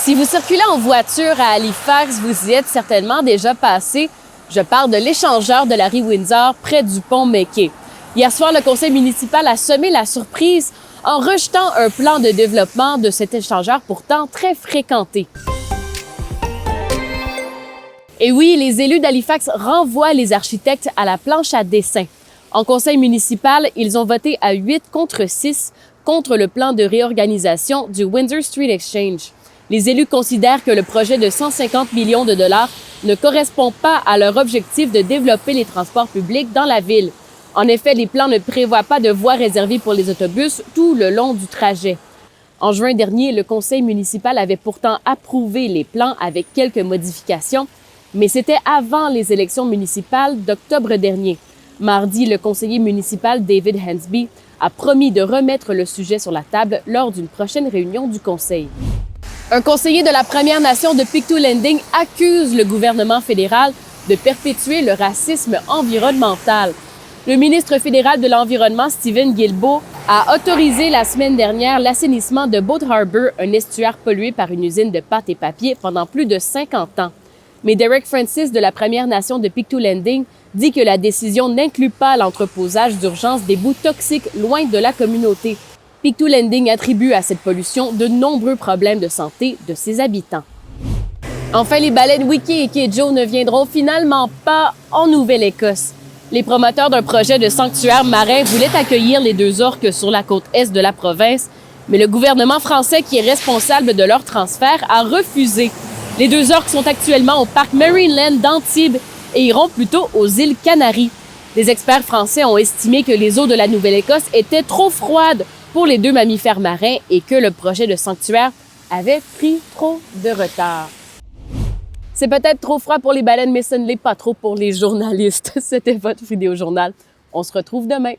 Si vous circulez en voiture à Halifax, vous y êtes certainement déjà passé. Je parle de l'échangeur de la rue Windsor, près du pont McKay. Hier soir, le conseil municipal a semé la surprise en rejetant un plan de développement de cet échangeur pourtant très fréquenté. Et oui, les élus d'Halifax renvoient les architectes à la planche à dessin. En conseil municipal, ils ont voté à 8 contre 6 contre le plan de réorganisation du Windsor Street Exchange. Les élus considèrent que le projet de 150 millions de dollars ne correspond pas à leur objectif de développer les transports publics dans la ville. En effet, les plans ne prévoient pas de voies réservées pour les autobus tout le long du trajet. En juin dernier, le conseil municipal avait pourtant approuvé les plans avec quelques modifications, mais c'était avant les élections municipales d'octobre dernier. Mardi, le conseiller municipal David Hansby a promis de remettre le sujet sur la table lors d'une prochaine réunion du conseil. Un conseiller de la Première Nation de Pictou Landing accuse le gouvernement fédéral de perpétuer le racisme environnemental. Le ministre fédéral de l'Environnement, Stephen Guilbeault, a autorisé la semaine dernière l'assainissement de Boat Harbour, un estuaire pollué par une usine de pâte et papier pendant plus de 50 ans. Mais Derek Francis de la Première Nation de Pictou Landing dit que la décision n'inclut pas l'entreposage d'urgence des boues toxiques loin de la communauté. Pictou Landing attribue à cette pollution de nombreux problèmes de santé de ses habitants. Enfin, les baleines Wiki et Kejo ne viendront finalement pas en Nouvelle-Écosse. Les promoteurs d'un projet de sanctuaire marin voulaient accueillir les deux orques sur la côte est de la province, mais le gouvernement français, qui est responsable de leur transfert, a refusé. Les deux orques sont actuellement au parc Marineland d'Antibes et iront plutôt aux îles Canaries. Les experts français ont estimé que les eaux de la Nouvelle-Écosse étaient trop froides pour les deux mammifères marins et que le projet de sanctuaire avait pris trop de retard. C'est peut-être trop froid pour les baleines, mais ce ne l'est pas trop pour les journalistes. C'était votre vidéo journal. On se retrouve demain.